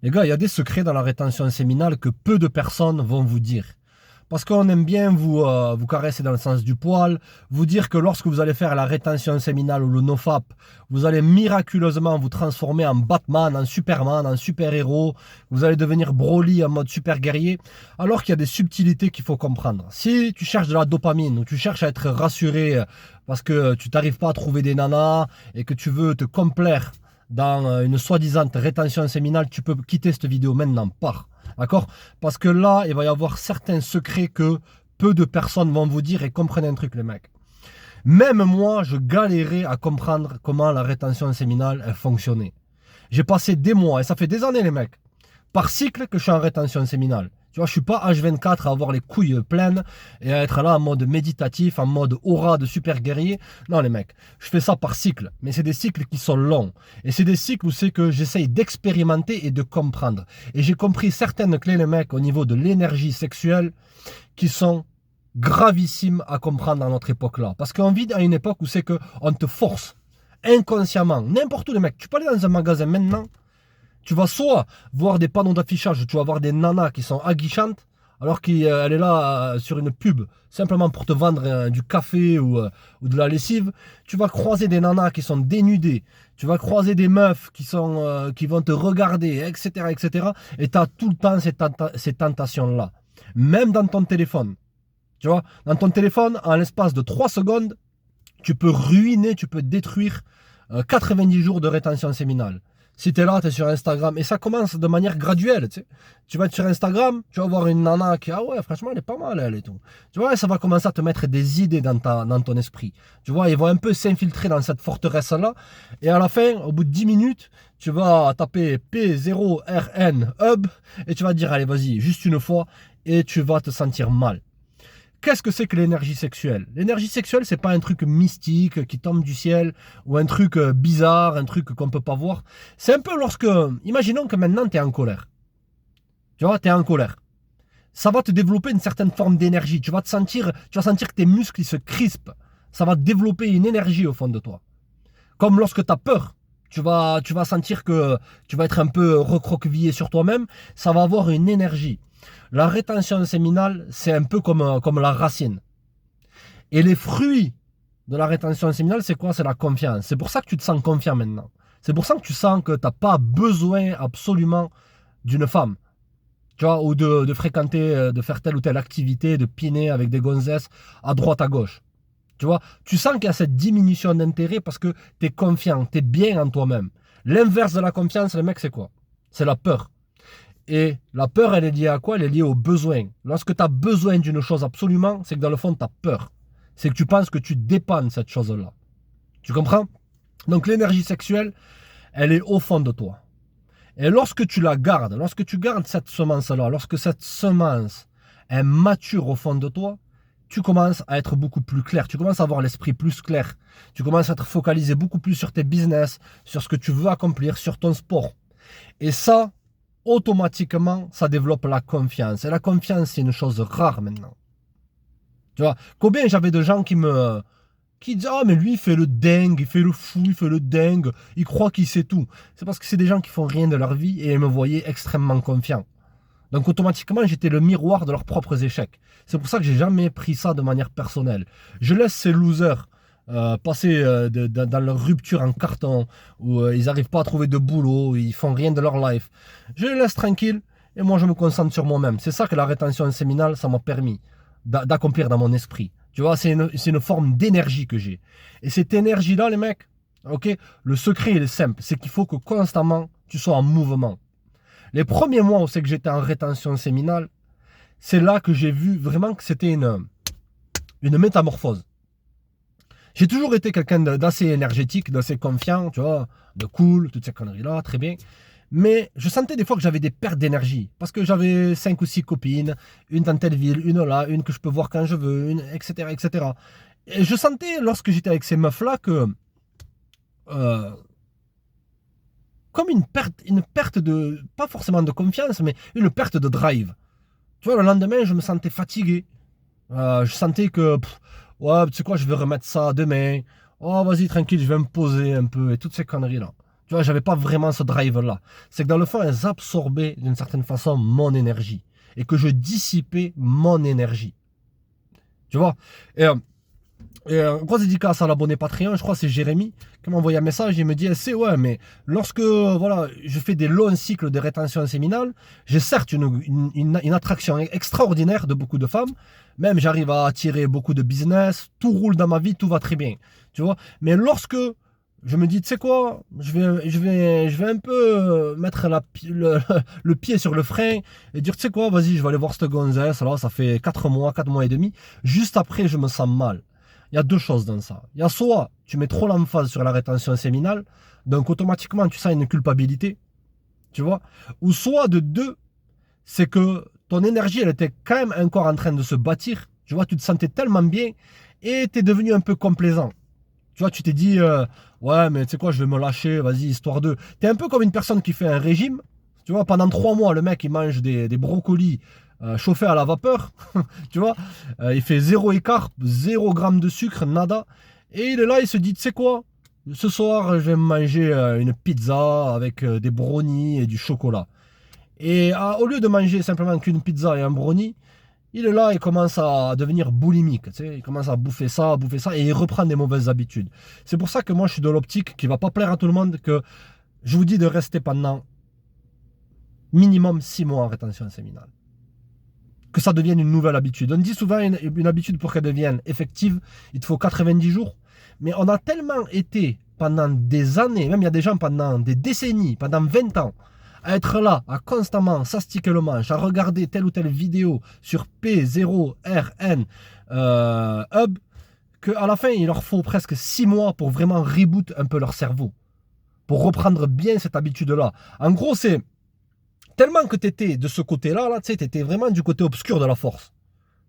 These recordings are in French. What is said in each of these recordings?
Les gars, il y a des secrets dans la rétention séminale que peu de personnes vont vous dire. Parce qu'on aime bien vous caresser dans le sens du poil, vous dire que lorsque vous allez faire la rétention séminale ou le nofap, vous allez miraculeusement vous transformer en Batman, en Superman, en super-héros, vous allez devenir Broly en mode super guerrier, alors qu'il y a des subtilités qu'il faut comprendre. Si tu cherches de la dopamine ou tu cherches à être rassuré parce que tu n'arrives pas à trouver des nanas et que tu veux te complaire dans une soi-disant rétention séminale, tu peux quitter cette vidéo maintenant, pars. D'accord? Parce que là, il va y avoir certains secrets que peu de personnes vont vous dire et comprenez un truc les mecs. Même moi, je galérais à comprendre comment la rétention séminale elle fonctionnait. J'ai passé des mois, et ça fait des années les mecs, par cycle que je suis en rétention séminale. Tu vois, je suis pas H24 à avoir les couilles pleines et à être là en mode méditatif, en mode aura de super guerrier. Non les mecs, je fais ça par cycle. Mais c'est des cycles qui sont longs. Et c'est des cycles où c'est que j'essaye d'expérimenter et de comprendre. Et j'ai compris certaines clés les mecs au niveau de l'énergie sexuelle qui sont gravissimes à comprendre dans notre époque là. Parce qu'on vit à une époque où c'est que on te force inconsciemment, n'importe où les mecs. Tu peux aller dans un magasin maintenant. Tu vas soit voir des panneaux d'affichage, tu vas voir des nanas qui sont aguichantes, alors qu'elle est là sur une pub, simplement pour te vendre du café ou de la lessive. Tu vas croiser des nanas qui sont dénudées, tu vas croiser des meufs qui vont te regarder, etc. etc. Et tu as tout le temps ces tentations-là. Même dans ton téléphone. Tu vois, dans ton téléphone, en l'espace de 3 secondes, tu peux ruiner, tu peux détruire 90 jours de rétention séminale. Si tu es là, tu es sur Instagram, et ça commence de manière graduelle, tu sais. Tu vas être sur Instagram, tu vas voir une nana qui, ah ouais, franchement, elle est pas mal, elle et tout. Tu vois, et ça va commencer à te mettre des idées dans ton esprit. Tu vois, ils vont un peu s'infiltrer dans cette forteresse-là, et à la fin, au bout de 10 minutes, tu vas taper P0RN hub, et tu vas dire, allez, vas-y, juste une fois, et tu vas te sentir mal. Qu'est-ce que c'est que l'énergie sexuelle? L'énergie sexuelle, c'est pas un truc mystique qui tombe du ciel ou un truc bizarre, un truc qu'on peut pas voir. C'est un peu lorsque, imaginons que maintenant tu es en colère. Tu vois, tu es en colère. Ça va te développer une certaine forme d'énergie. Tu vas sentir que tes muscles ils se crispent. Ça va développer une énergie au fond de toi. Comme lorsque tu as peur. Tu vas sentir que tu vas être un peu recroquevillé sur toi-même. Ça va avoir une énergie. La rétention séminale, c'est un peu comme la racine. Et les fruits de la rétention séminale, c'est quoi? C'est la confiance. C'est pour ça que tu te sens confiant maintenant. C'est pour ça que tu sens que tu n'as pas besoin absolument d'une femme. Tu vois, ou de fréquenter, de faire telle ou telle activité, de piner avec des gonzesses à droite, à gauche. Tu vois, tu sens qu'il y a cette diminution d'intérêt parce que tu es confiant, tu es bien en toi-même. L'inverse de la confiance, les mecs, c'est quoi? C'est la peur. Et la peur, elle est liée à quoi? Elle est liée au besoin. Lorsque tu as besoin d'une chose absolument, c'est que dans le fond, tu as peur. C'est que tu penses que tu dépends de cette chose-là. Tu comprends? Donc l'énergie sexuelle, elle est au fond de toi. Et lorsque tu la gardes, lorsque tu gardes cette semence-là, lorsque cette semence est mature au fond de toi, tu commences à être beaucoup plus clair. Tu commences à avoir l'esprit plus clair. Tu commences à être focalisé beaucoup plus sur tes business, sur ce que tu veux accomplir, sur ton sport. Et ça, automatiquement, ça développe la confiance. Et la confiance, c'est une chose rare maintenant. Tu vois, combien j'avais de gens qui disent, ah, mais lui, il fait le dingue, il fait le fou, il fait le dingue, il croit qu'il sait tout. C'est parce que c'est des gens qui font rien de leur vie et ils me voyaient extrêmement confiant. Donc, automatiquement, j'étais le miroir de leurs propres échecs. C'est pour ça que j'ai jamais pris ça de manière personnelle. Je laisse ces losers passer dans leur rupture en carton, où ils n'arrivent pas à trouver de boulot, ils font rien de leur life. Je les laisse tranquilles et moi je me concentre sur moi-même. C'est ça que la rétention séminale, ça m'a permis d'accomplir dans mon esprit. Tu vois, c'est une forme d'énergie que j'ai. Et cette énergie-là, les mecs, ok, le secret il est simple, c'est qu'il faut que constamment tu sois en mouvement. Les premiers mois où c'est que j'étais en rétention séminale, c'est là que j'ai vu vraiment que c'était une métamorphose. J'ai toujours été quelqu'un d'assez énergétique, d'assez confiant, tu vois, de cool, toutes ces conneries-là, très bien. Mais je sentais des fois que j'avais des pertes d'énergie. Parce que j'avais 5 ou 6 copines, une dans telle ville, une là, une que je peux voir quand je veux, une, etc., etc. Et je sentais, lorsque j'étais avec ces meufs-là, que... comme une perte de... Pas forcément de confiance, mais une perte de drive. Tu vois, le lendemain, je me sentais fatigué. Je sentais que... ouais, tu sais quoi, je vais remettre ça demain. Oh, vas-y, tranquille, je vais me poser un peu. Et toutes ces conneries-là. Tu vois, j'avais pas vraiment ce drive-là. C'est que dans le fond, elles absorbaient d'une certaine façon mon énergie. Et que je dissipais mon énergie. Tu vois. Et grosse dédicace à l'abonné Patreon, je crois que c'est Jérémy, qui m'a envoyé un message. Il me dit, c'est ouais, mais lorsque voilà, je fais des longs cycles de rétention séminale, j'ai certes une attraction extraordinaire de beaucoup de femmes. Même j'arrive à attirer beaucoup de business, tout roule dans ma vie, tout va très bien. Tu vois. Mais lorsque je me dis, tu sais quoi, je vais un peu mettre le pied sur le frein et dire, tu sais quoi, vas-y, je vais aller voir cette gonzesse. Alors, ça fait 4 mois et demi. Juste après, je me sens mal. Il y a deux choses dans ça. Il y a soit tu mets trop l'emphase sur la rétention séminale, donc automatiquement tu sens une culpabilité, tu vois. Ou soit de deux, c'est que ton énergie, elle était quand même encore en train de se bâtir. Tu vois, tu te sentais tellement bien et tu es devenu un peu complaisant. Tu vois, tu t'es dit, ouais, mais tu sais quoi, je vais me lâcher, vas-y, histoire de... Tu es un peu comme une personne qui fait un régime. Tu vois, pendant 3 mois, le mec, il mange des brocolis chauffés à la vapeur. Tu vois, il fait 0 écart, 0 gramme de sucre, nada. Et il est là, il se dit, tu sais quoi, ce soir, je vais me manger une pizza avec des brownies et du chocolat. Et au lieu de manger simplement qu'une pizza et un brownie, il est là, il commence à devenir boulimique, tu sais, il commence à bouffer ça, et il reprend des mauvaises habitudes. C'est pour ça que moi, je suis de l'optique qui ne va pas plaire à tout le monde, que je vous dis de rester pendant minimum 6 mois en rétention séminale. Que ça devienne une nouvelle habitude. On dit souvent une habitude pour qu'elle devienne effective, il te faut 90 jours. Mais on a tellement été pendant des années, même il y a des gens pendant des décennies, pendant 20 ans, à être là, à constamment s'astiquer le manche, à regarder telle ou telle vidéo sur P0RN Hub, qu'à la fin, il leur faut presque 6 mois pour vraiment reboot un peu leur cerveau, pour reprendre bien cette habitude-là. En gros, c'est tellement que tu étais de ce côté-là, là, tu sais, tu étais vraiment du côté obscur de la force.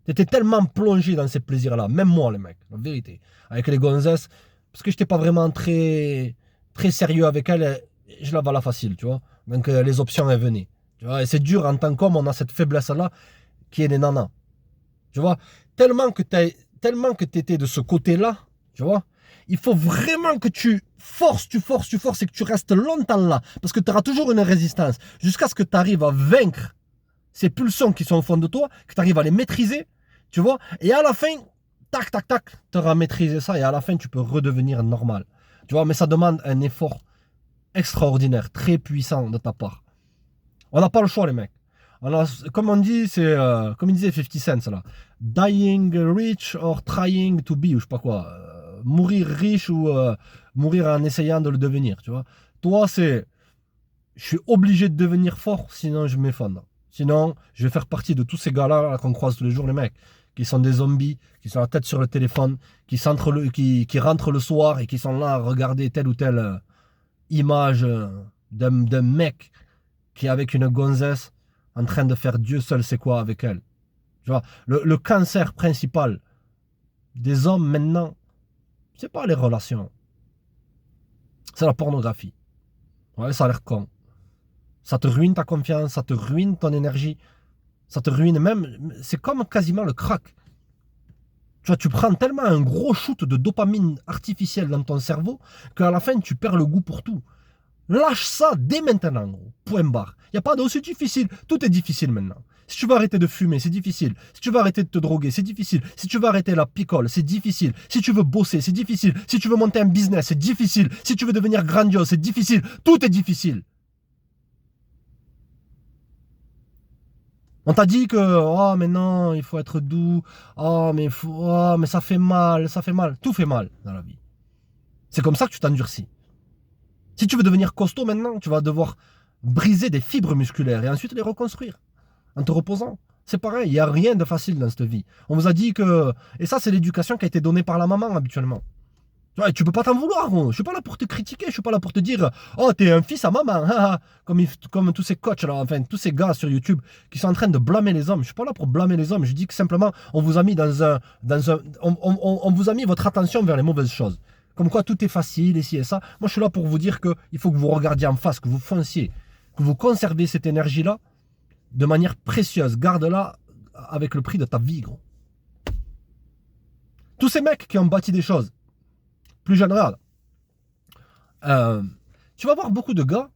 Tu étais tellement plongé dans ces plaisirs-là, même moi, les mecs, la vérité, avec les gonzesses, parce que je n'étais pas vraiment très, très sérieux avec elles, je la valais facile, tu vois. Donc les options, elles venaient. Tu vois, et c'est dur en tant qu'homme, on a cette faiblesse-là qui est les nanas. Tu vois, tellement que tu étais de ce côté-là, tu vois, il faut vraiment que tu forces et que tu restes longtemps là. Parce que tu auras toujours une résistance. Jusqu'à ce que tu arrives à vaincre ces pulsions qui sont au fond de toi, que tu arrives à les maîtriser, tu vois. Et à la fin, tac, tac, tac, tu auras maîtrisé ça et à la fin, tu peux redevenir normal. Tu vois, mais ça demande un effort extraordinaire, très puissant de ta part. On n'a pas le choix, les mecs. Comme on dit, c'est comme il disait 50 Cent là. Dying rich or trying to be, ou je sais pas quoi. Mourir riche ou mourir en essayant de le devenir, tu vois. Toi, c'est je suis obligé de devenir fort, sinon je m'effondre. Sinon, je vais faire partie de tous ces gars-là qu'on croise tous les jours, les mecs, qui sont des zombies, qui sont la tête sur le téléphone, qui rentrent le soir et qui sont là à regarder telle ou telle image d'un mec qui est avec une gonzesse en train de faire Dieu seul sait quoi avec elle. Tu vois, le cancer principal des hommes maintenant, c'est pas les relations, c'est la pornographie. Ouais, ça a l'air con. Ça te ruine ta confiance, ça te ruine ton énergie, ça te ruine même, c'est comme quasiment le crack. Tu vois, tu prends tellement un gros shoot de dopamine artificielle dans ton cerveau qu'à la fin, tu perds le goût pour tout. Lâche ça dès maintenant, gros. Point barre. Il n'y a pas de c'est difficile. Tout est difficile maintenant. Si tu veux arrêter de fumer, c'est difficile. Si tu veux arrêter de te droguer, c'est difficile. Si tu veux arrêter la picole, c'est difficile. Si tu veux bosser, c'est difficile. Si tu veux monter un business, c'est difficile. Si tu veux devenir grandiose, c'est difficile. Tout est difficile. On t'a dit que, oh, mais non, il faut être doux. Oh, mais ça fait mal, ça fait mal. Tout fait mal dans la vie. C'est comme ça que tu t'endurcis. Si tu veux devenir costaud maintenant, tu vas devoir briser des fibres musculaires et ensuite les reconstruire en te reposant. C'est pareil, il n'y a rien de facile dans cette vie. On vous a dit que... Et ça, c'est l'éducation qui a été donnée par la maman habituellement. Ouais, tu peux pas t'en vouloir, gros. Je suis pas là pour te critiquer, je suis pas là pour te dire oh, t'es un fils à maman, comme tous ces coachs là, enfin tous ces gars sur YouTube qui sont en train de blâmer les hommes. Je suis pas là pour blâmer les hommes, je dis que simplement on vous a mis on vous a mis votre attention vers les mauvaises choses. Comme quoi tout est facile, ici et ça. Moi je suis là pour vous dire qu'il faut que vous regardiez en face, que vous fonciez, que vous conservez cette énergie-là de manière précieuse. Garde-la avec le prix de ta vie, gros. Tous ces mecs qui ont bâti des choses, plus jeune, regarde. tu vas voir beaucoup de gars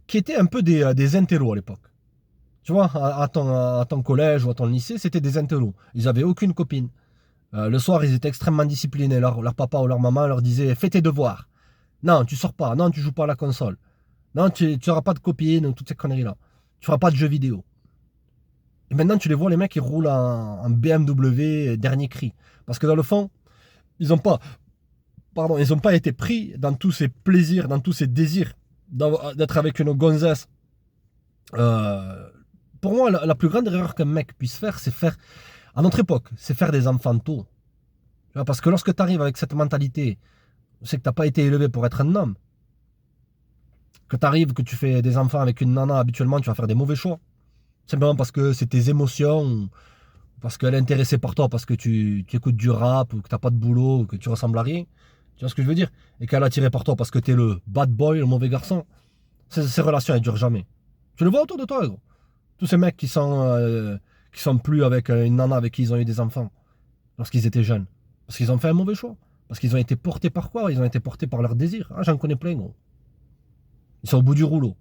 qui étaient un peu des intellos à l'époque. Tu vois, à ton collège ou à ton lycée, c'était des intellos. Ils n'avaient aucune copine. Le soir, ils étaient extrêmement disciplinés. Leur papa ou leur maman leur disait: fais tes devoirs. Non, tu sors pas. Non, tu joues pas à la console. Non, tu n'auras pas de copine, toutes ces conneries-là. Tu feras pas de jeux vidéo. Et maintenant, tu les vois, les mecs, ils roulent en BMW dernier cri. Parce que dans le fond, ils n'ont pas, ils ont pas été pris dans tous ces plaisirs, dans tous ces désirs d'être avec une gonzesse. Pour moi, la plus grande erreur qu'un mec puisse faire, c'est faire, à notre époque, c'est faire des enfants tôt. Parce que lorsque tu arrives avec cette mentalité, c'est que tu n'as pas été élevé pour être un homme. Que tu arrives, que tu fais des enfants avec une nana, habituellement, tu vas faire des mauvais choix. Simplement parce que c'est tes émotions, parce qu'elle est intéressée par toi, parce que tu écoutes du rap, ou que tu n'as pas de boulot, ou que tu ressembles à rien. Tu vois ce que je veux dire? Et qu'elle est attirée par toi parce que tu es le bad boy, le mauvais garçon. Ces relations, elles durent jamais. Tu le vois autour de toi, gros. Tous ces mecs qui sont plus avec une nana avec qui ils ont eu des enfants lorsqu'ils étaient jeunes. Parce qu'ils ont fait un mauvais choix. Parce qu'ils ont été portés par quoi? Ils ont été portés par leurs désirs. Ah, j'en connais plein, gros. Ils sont au bout du rouleau.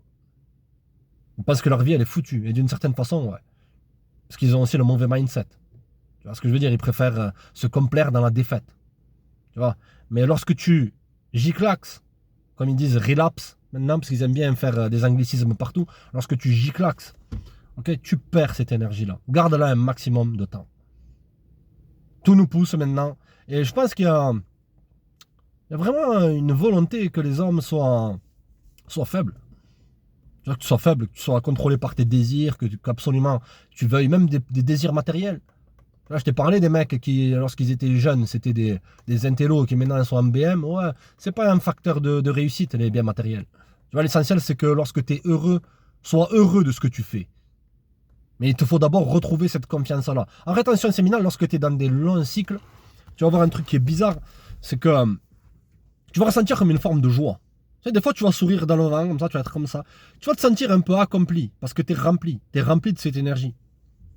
Ils pensent que leur vie, elle est foutue. Et d'une certaine façon, ouais. Parce qu'ils ont aussi le mauvais mindset. Tu vois ce que je veux dire? Ils préfèrent se complaire dans la défaite. Tu vois? Mais lorsque tu giclaxes, comme ils disent relapse maintenant, parce qu'ils aiment bien faire des anglicismes partout, lorsque tu giclaxes, okay, tu perds cette énergie-là. Garde-la un maximum de temps. Tout nous pousse maintenant. Et je pense qu'il y a vraiment une volonté que les hommes soient faibles. Que tu sois faible, que tu sois contrôlé par tes désirs, qu'absolument tu veuilles même des désirs matériels. Là, je t'ai parlé des mecs qui, lorsqu'ils étaient jeunes, c'était des intellos qui maintenant sont en BM. Ouais, c'est pas un facteur de réussite, les biens matériels. Tu vois, l'essentiel, c'est que lorsque tu es heureux, sois heureux de ce que tu fais. Mais il te faut d'abord retrouver cette confiance-là. En rétention séminale, lorsque tu es dans des longs cycles, tu vas voir un truc qui est bizarre, c'est que tu vas ressentir comme une forme de joie. Tu sais, des fois, tu vas sourire dans le vent, comme ça, tu vas être comme ça. Tu vas te sentir un peu accompli, parce que tu es rempli. Tu es rempli de cette énergie.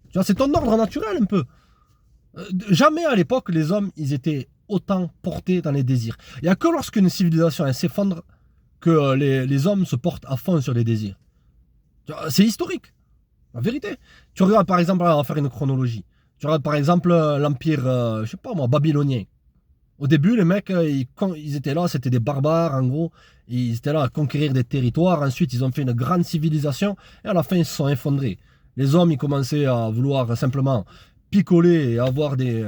Tu vois, c'est ton ordre naturel un peu. Jamais à l'époque, les hommes, ils étaient autant portés dans les désirs. Il n'y a que lorsqu'une civilisation s'effondre que les hommes se portent à fond sur les désirs. C'est historique, la vérité. Tu regardes par exemple, on va faire une chronologie. Tu regardes par exemple l'empire, je sais pas moi, babylonien. Au début, les mecs, ils étaient là, c'était des barbares en gros. Ils étaient là à conquérir des territoires. Ensuite, ils ont fait une grande civilisation. Et à la fin, ils se sont effondrés. Les hommes, ils commençaient à vouloir simplement picoler et avoir des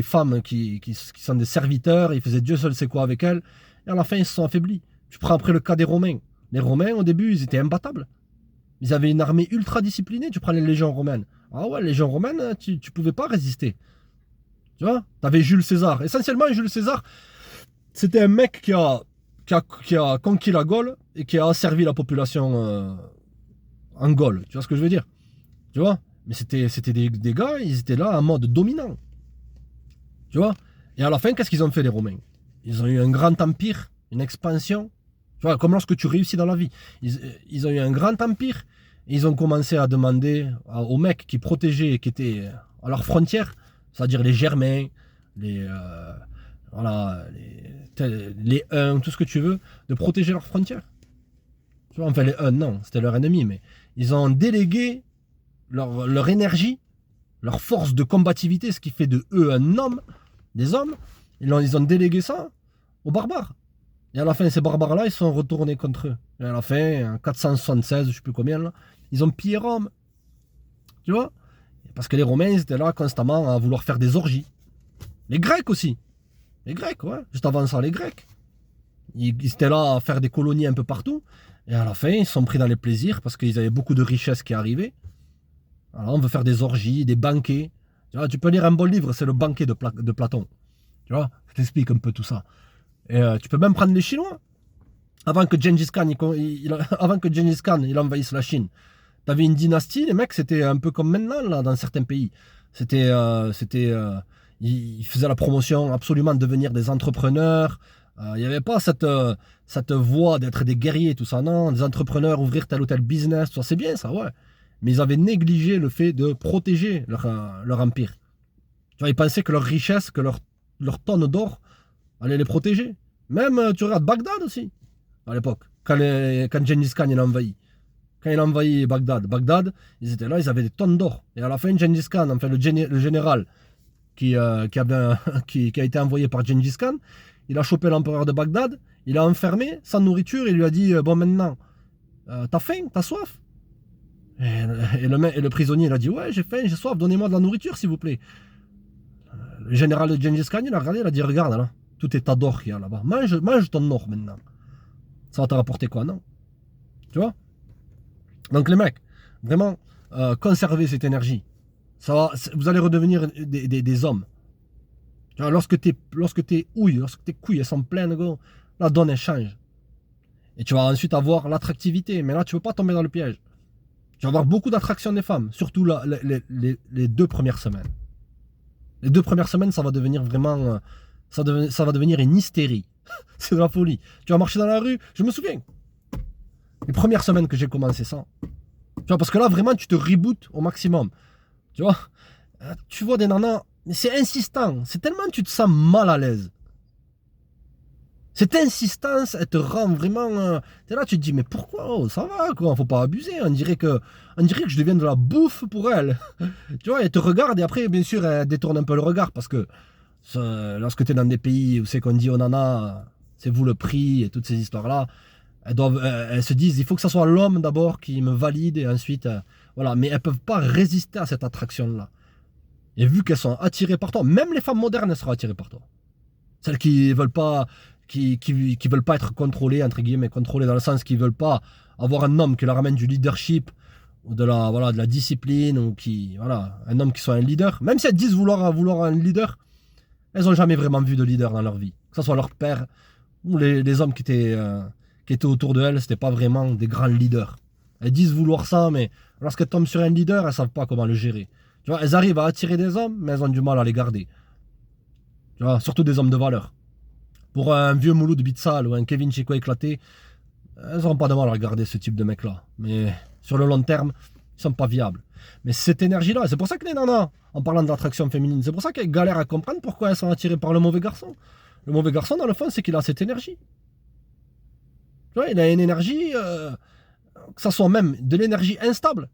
femmes qui sont des serviteurs. Ils faisaient Dieu seul sait quoi avec elles. Et à la fin, ils se sont affaiblis. Tu prends après le cas des Romains. Les Romains, au début, ils étaient imbattables. Ils avaient une armée ultra disciplinée. Tu prends les légions romaines. Ah ouais, les légions romaines, tu pouvais pas résister. Tu vois, t'avais Jules César. Essentiellement, Jules César, c'était un mec qui a conquis la Gaule et qui a asservi la population en Gaule. Tu vois ce que je veux dire? Tu vois? Mais c'était des gars, ils étaient là en mode dominant. Tu vois? Et à la fin, qu'est-ce qu'ils ont fait, les Romains? Ils ont eu un grand empire, une expansion. Tu vois, comme lorsque tu réussis dans la vie. Ils ont eu un grand empire et ils ont commencé à demander aux mecs qui protégeaient, qui étaient à leurs frontières, c'est-à-dire les Germains, les Huns, tout ce que tu veux, de protéger leurs frontières. Tu vois, enfin, les Huns, non, c'était leur ennemi, mais ils ont délégué leur énergie, leur force de combativité, ce qui fait de eux un homme, des hommes, ils ont délégué ça aux barbares. Et à la fin, ces barbares-là, ils sont retournés contre eux. Et à la fin, en 476, je ne sais plus combien, là, ils ont pillé Rome. Tu vois? Parce que les Romains, ils étaient là constamment à vouloir faire des orgies. Les Grecs aussi. Les Grecs, ouais. Juste avant ça, les Grecs. Ils étaient là à faire des colonies un peu partout. Et à la fin, ils se sont pris dans les plaisirs parce qu'ils avaient beaucoup de richesses qui arrivaient. Alors, on veut faire des orgies, des banquets. Tu vois, tu peux lire un bon livre, c'est le banquet de Platon. Tu vois, je t'explique un peu tout ça. Et tu peux même prendre les Chinois. Avant que Gengis Khan, il envahisse la Chine, tu avais une dynastie, les mecs, c'était un peu comme maintenant, là, dans certains pays. Ils faisaient la promotion absolument de devenir des entrepreneurs. Il n'y avait pas cette voie d'être des guerriers, tout ça. Non, des entrepreneurs, ouvrir tel ou tel business, tout ça, c'est bien ça, ouais. Mais ils avaient négligé le fait de protéger leur empire. Tu vois, ils pensaient que leur richesse, que leur tonne d'or allait les protéger. Même, tu regardes Bagdad aussi. à l'époque, quand Gengis Khan il a envahi. Quand il a envahi Bagdad, ils étaient là, ils avaient des tonnes d'or. Et à la fin, Gengis Khan, enfin le général qui a été envoyé par Gengis Khan, il a chopé l'empereur de Bagdad, il l'a enfermé sans nourriture, il lui a dit bon maintenant, t'as faim, t'as soif? Et le prisonnier il a dit ouais j'ai faim, j'ai soif, donnez-moi de la nourriture s'il vous plaît. Le général de Gengis Khan il a regardé, il a dit regarde là, tout est tas d'or qu'il y a là-bas, mange ton or maintenant. Ça va te rapporter quoi, non? Tu vois? Donc les mecs, vraiment, conservez cette énergie. Vous allez redevenir des hommes. Tu vois, lorsque tes couilles elles sont pleines, gros, la donne elle change. Et tu vas ensuite avoir l'attractivité. Mais là, tu ne veux pas tomber dans le piège. Tu vas avoir beaucoup d'attraction des femmes, surtout les 2 premières semaines. Les 2 premières semaines, ça va devenir vraiment... ça va devenir une hystérie. C'est de la folie. Tu vas marcher dans la rue, je me souviens. Les premières semaines que j'ai commencé ça. Tu vois, parce que là, vraiment, tu te rebootes au maximum. Tu vois, tu vois des nanas, mais c'est insistant. C'est tellement que tu te sens mal à l'aise. Cette insistance, elle te rend vraiment... T'es là, tu te dis, mais pourquoi? Oh, ça va, quoi, faut pas abuser. On dirait que je deviens de la bouffe pour elle. Tu vois, elle te regarde et après, bien sûr, elle détourne un peu le regard parce que lorsque tu es dans des pays où c'est qu'on dit aux nanas, c'est vous le prix et toutes ces histoires-là, elles se disent, il faut que ce soit l'homme d'abord qui me valide et ensuite, voilà. Mais elles ne peuvent pas résister à cette attraction-là. Et vu qu'elles sont attirées par toi, même les femmes modernes, elles seront attirées par toi. Celles qui veulent pas... Qui veulent pas être contrôlés, entre guillemets, contrôlés dans le sens qu'ils veulent pas avoir un homme qui leur amène du leadership ou de la discipline, ou un homme qui soit un leader. Même si elles disent vouloir un leader, elles n'ont jamais vraiment vu de leader dans leur vie. Que ce soit leur père ou les hommes qui étaient autour de elles, c'était pas vraiment des grands leaders. Elles disent vouloir ça, mais lorsqu'elles tombent sur un leader, elles savent pas comment le gérer. Tu vois, elles arrivent à attirer des hommes, mais elles ont du mal à les garder. Tu vois, surtout des hommes de valeur. Pour un vieux Mouloud Bitsal ou un Kevin Chico éclaté, elles n'auront pas de mal à regarder ce type de mec-là. Mais sur le long terme, ils ne sont pas viables. Mais cette énergie-là, c'est pour ça que les nanas, en parlant de l'attraction féminine, c'est pour ça qu'elles galèrent à comprendre pourquoi elles sont attirées par le mauvais garçon. Le mauvais garçon, dans le fond, c'est qu'il a cette énergie. Tu vois, il a une énergie, que ça soit même de l'énergie instable.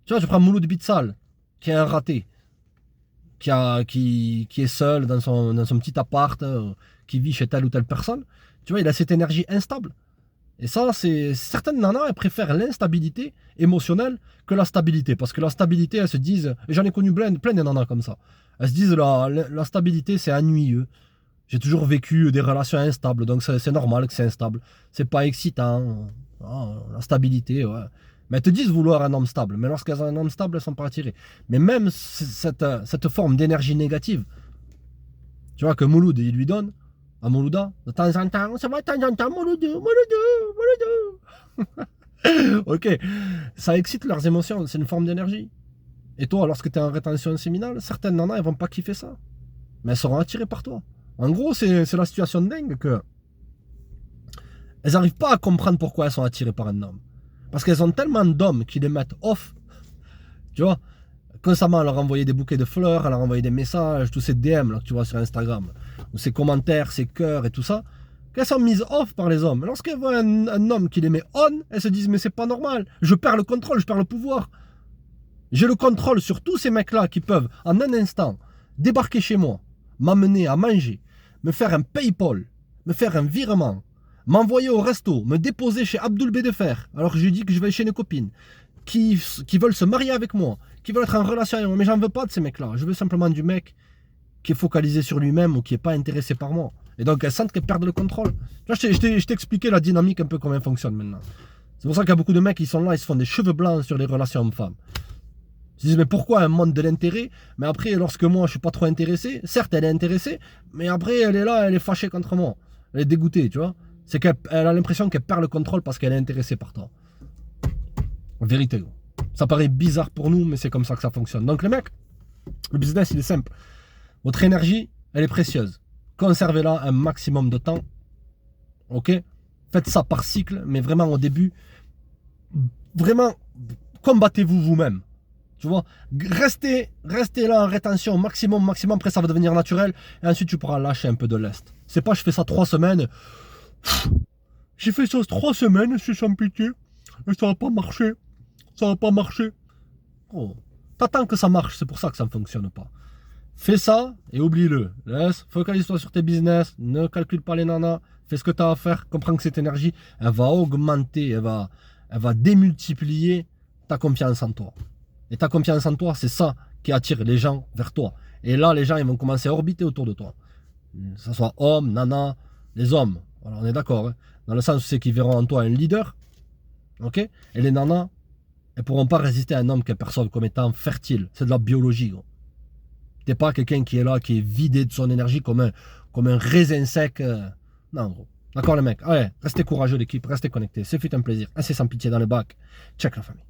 Tu vois, je prends Mouloud Bitsal, qui est un raté, qui est seul dans son petit appart, qui vit chez telle ou telle personne. Tu vois, il a cette énergie instable. Et ça, c'est certaines nanas, elles préfèrent l'instabilité émotionnelle que la stabilité. Parce que la stabilité, elles se disent, et j'en ai connu plein de nanas comme ça, elles se disent la stabilité, c'est ennuyeux. J'ai toujours vécu des relations instables, donc c'est normal que c'est instable. C'est pas excitant. La stabilité, ouais. Mais elles te disent vouloir un homme stable. Mais lorsqu'elles ont un homme stable, elles sont pas attirées. Mais même cette forme d'énergie négative, tu vois, que Mouloud, il lui donne, à Moulouda, de temps en temps, ça va de temps en temps, Mouloudou. Ok, ça excite leurs émotions, c'est une forme d'énergie. Et toi, lorsque tu es en rétention séminale, certaines nanas, elles vont pas kiffer ça. Mais elles seront attirées par toi. En gros, c'est la situation dingue que elles n'arrivent pas à comprendre pourquoi elles sont attirées par un homme. Parce qu'elles ont tellement d'hommes qui les mettent off, tu vois, constamment à leur envoyer des bouquets de fleurs, à leur envoyer des messages, tous ces DM là que tu vois sur Instagram, ou ces commentaires, ces cœurs et tout ça, qu'elles sont mises off par les hommes. Lorsqu'elles voient un homme qui les met on, elles se disent mais c'est pas normal, je perds le contrôle, je perds le pouvoir. J'ai le contrôle sur tous ces mecs-là qui peuvent, en un instant, débarquer chez moi, m'amener à manger, me faire un PayPal, me faire un virement, m'envoyer au resto, me déposer chez Abdoul Bédefer, alors que je lui dis que je vais chez une copine, qui veulent se marier avec moi, qui veulent être en relation avec moi, mais j'en veux pas de ces mecs-là. Je veux simplement du mec qui est focalisé sur lui-même ou qui n'est pas intéressé par moi. Et donc elles sentent qu'elles perdent le contrôle. Là, je t'ai expliqué la dynamique un peu comment elle fonctionne maintenant. C'est pour ça qu'il y a beaucoup de mecs qui sont là, ils se font des cheveux blancs sur les relations hommes-femmes. Ils se disent mais pourquoi un monde de l'intérêt? Mais après, lorsque moi je suis pas trop intéressé, certes elle est intéressée, mais après elle est là, elle est fâchée contre moi. Elle est dégoûtée, tu vois. C'est qu'elle a l'impression qu'elle perd le contrôle parce qu'elle est intéressée par toi. En vérité, ça paraît bizarre pour nous, mais c'est comme ça que ça fonctionne. Donc les mecs, le business il est simple. Votre énergie, elle est précieuse. Conservez-la un maximum de temps. Ok? Faites ça par cycle, mais vraiment au début, vraiment, combattez-vous vous-même. Tu vois? Restez là en rétention au maximum. Après ça va devenir naturel. Et ensuite tu pourras lâcher un peu de lest. C'est pas je fais ça 3 semaines. J'ai fait ça 3 semaines, c'est sans pitié. Et ça va pas marcher. Ça va pas marcher. Oh, t'attends que ça marche, c'est pour ça que ça ne fonctionne pas. Fais ça et oublie-le. Laisse, focalise-toi sur tes business, ne calcule pas les nanas, fais ce que tu as à faire, comprends que cette énergie, elle va augmenter, elle va démultiplier ta confiance en toi. Et ta confiance en toi, c'est ça qui attire les gens vers toi. Et là, les gens, ils vont commencer à orbiter autour de toi. Que ce soit hommes, nanas, les hommes. Voilà, on est d'accord. Hein, dans le sens où c'est qu'ils verront en toi un leader. Ok. Et les nanas, elles ne pourront pas résister à un homme qu'elles perçoivent comme étant fertile. C'est de la biologie, gros. T'es pas quelqu'un qui est là, qui est vidé de son énergie comme un raisin sec. Non, gros. D'accord, les mecs. Allez, restez courageux, l'équipe. Restez connectés. C'est fut un plaisir. Assez sans pitié dans le bac. Check la famille.